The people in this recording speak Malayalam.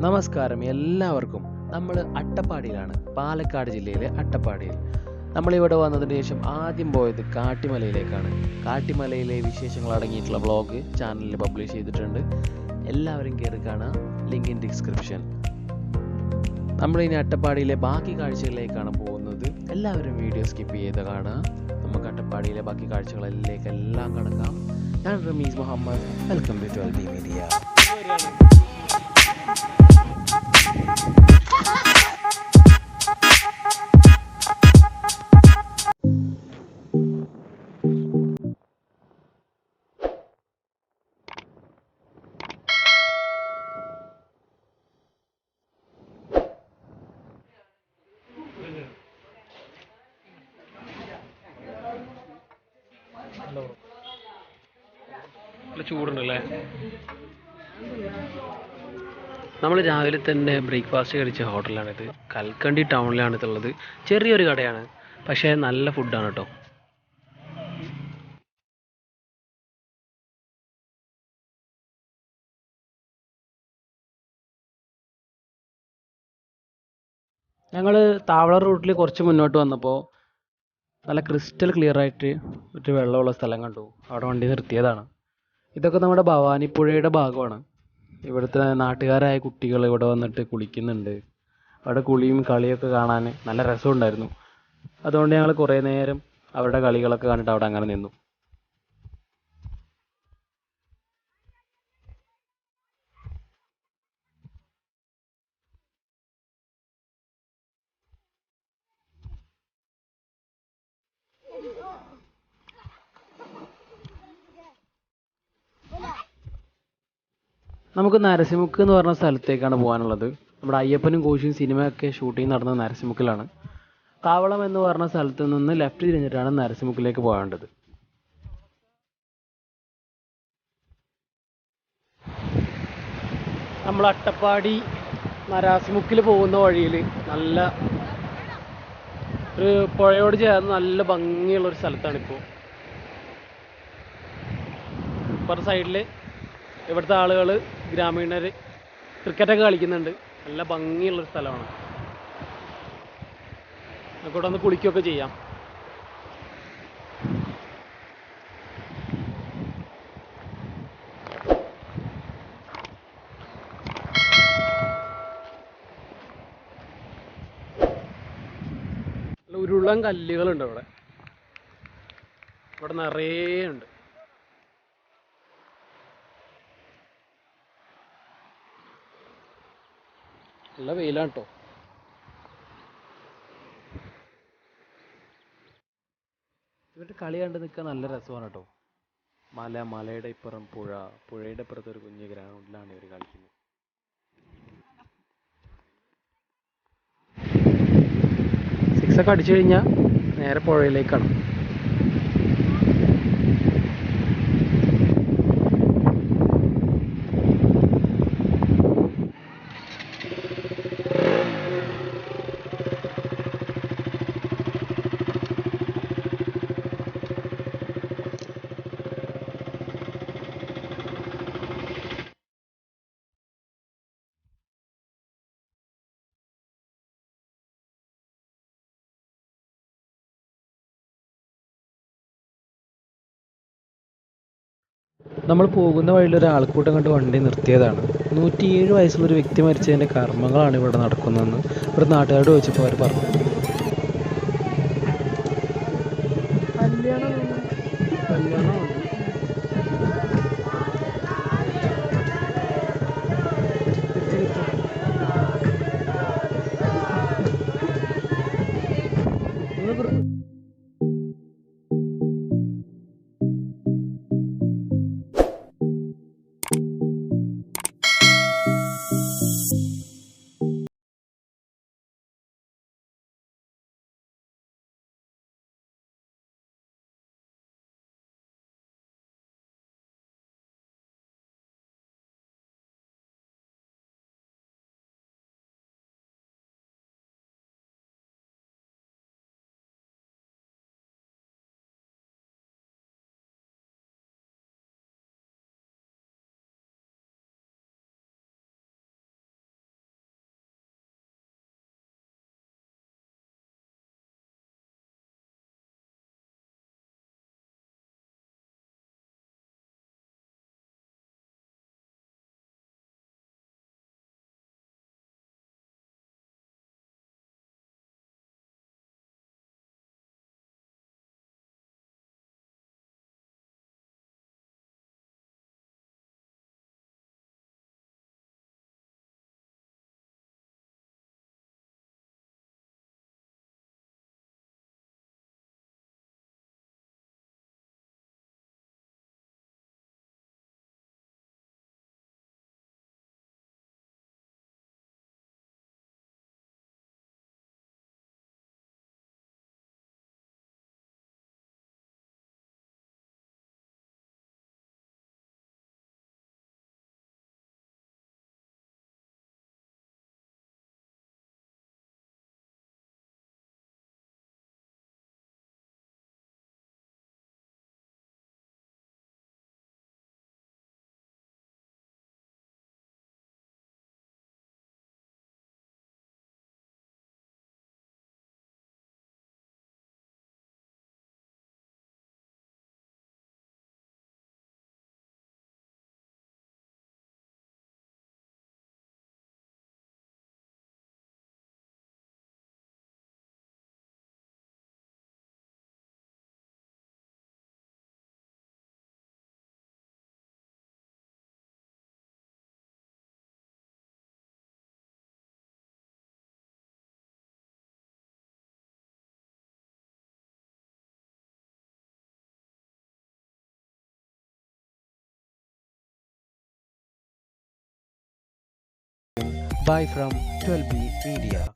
നമസ്കാരം എല്ലാവർക്കും. നമ്മൾ അട്ടപ്പാടിയിലാണ്, പാലക്കാട് ജില്ലയിലെ അട്ടപ്പാടിയിൽ. നമ്മളിവിടെ വന്നതിന് ശേഷം ആദ്യം പോയത് കാട്ടിമലയിലേക്കാണ്. കാട്ടിമലയിലെ വിശേഷങ്ങൾ അടങ്ങിയിട്ടുള്ള വ്ളോഗ് ചാനലിൽ പബ്ലിഷ് ചെയ്തിട്ടുണ്ട്. എല്ലാവരും കയറി കാണുക, ലിങ്ക് ഇൻ ഡിസ്ക്രിപ്ഷൻ. നമ്മളിനി അട്ടപ്പാടിയിലെ ബാക്കി കാഴ്ചകളിലേക്കാണ് പോകുന്നത്. എല്ലാവരും വീഡിയോ സ്കിപ്പ് ചെയ്ത് കാണുക. നമുക്ക് അട്ടപ്പാടിയിലെ ബാക്കി കാഴ്ചകളിലേക്കെല്ലാം കടക്കാം. ഞാൻ Rameez Muhammad. Welcome to 12B media. നല്ല ചൂടുണ്ടല്ലേ. നമ്മൾ രാവിലെ തന്നെ ബ്രേക്ക്ഫാസ്റ്റ് കഴിച്ച ഹോട്ടലാണിത്. കൽക്കണ്ടി ടൗണിലാണ് ഇതുള്ളത്. ചെറിയൊരു കടയാണ്, പക്ഷേ നല്ല ഫുഡാണ് കേട്ടോ. ഞങ്ങൾ താവള റൂട്ടിൽ കുറച്ച് മുന്നോട്ട് വന്നപ്പോൾ നല്ല ക്രിസ്റ്റൽ ക്ലിയർ ആയിട്ട് ഒരു വെള്ളമുള്ള സ്ഥലം കണ്ടു. അവിടെ വണ്ടി നിർത്തിയതാണ്. ഇതൊക്കെ നമ്മുടെ ഭവാനിപ്പുഴയുടെ ഭാഗമാണ്. ഇവിടുത്തെ നാട്ടുകാരായ കുട്ടികൾ ഇവിടെ വന്നിട്ട് കുളിക്കുന്നുണ്ട്. അവിടെ കുളിയും കളിയൊക്കെ കാണാൻ നല്ല രസമുണ്ടായിരുന്നു. അതുകൊണ്ട് ഞങ്ങൾ കുറേ നേരം അവരുടെ കളികളൊക്കെ കണ്ടിട്ട് അവിടെ അങ്ങനെ നിന്നു. നമുക്ക് നരസിമുക്ക് എന്ന് പറഞ്ഞ സ്ഥലത്തേക്കാണ് പോകാനുള്ളത്. നമ്മുടെ അയ്യപ്പനും കോശിയും സിനിമയൊക്കെ ഷൂട്ടിംഗ് നടന്നത് നരസിമുക്കിലാണ്. താവളം എന്ന് പറഞ്ഞ സ്ഥലത്ത് നിന്ന് ലെഫ്റ്റ് തിരിഞ്ഞിട്ടാണ് നരസിമുക്കിലേക്ക് പോകേണ്ടത്. നമ്മൾ അട്ടപ്പാടി നരാസിമുക്കിൽ പോകുന്ന വഴിയിൽ നല്ല ഒരു പുഴയോട് ചേർന്ന് നല്ല ഭംഗിയുള്ള ഒരു സ്ഥലത്താണിപ്പോൾ. ഇപ്പുറത്തെ സൈഡിൽ ഇവിടുത്തെ ആളുകൾ ഗ്രാമീണർ ക്രിക്കറ്റൊക്കെ കളിക്കുന്നുണ്ട്. നല്ല ഭംഗിയുള്ളൊരു സ്ഥലമാണ്. നമുക്ക് ഇവിടെ ഒന്ന് കുളിക്കുകയൊക്കെ ചെയ്യാം. ഉരുളൻ കല്ലുകളുണ്ട് ഇവിടെ. ഇവിടെ നിറയെ ഉണ്ട്. നല്ല വെയിലാണ് കേട്ടോ. ഇവരുടെ കളി കണ്ട് നിൽക്കാൻ നല്ല രസമാണ് കേട്ടോ. മലയുടെ ഇപ്പുറം പുഴ, പുഴയുടെ ഇപ്പുറത്ത് ഒരു കുഞ്ഞു ഗ്രൗണ്ടിലാണ് ഇവർ കളിക്കുന്നത്. സിക്സൊക്കെ അടിച്ചു കഴിഞ്ഞാൽ നേരെ പുഴയിലേക്കാണ്. നമ്മൾ പോകുന്ന വഴിയിൽ ഒരു ആൾക്കൂട്ടം കണ്ട് വണ്ടി നിർത്തിയതാണ്. 107 വയസ്സുള്ളൊരു വ്യക്തി മരിച്ചതിൻ്റെ കർമ്മങ്ങളാണ് ഇവിടെ നടക്കുന്നതെന്ന് ഇവിടെ നാട്ടുകാരോട് ചോദിച്ചപ്പോൾ അവർ പറഞ്ഞു. കല്യാണം Bye from 12B Media.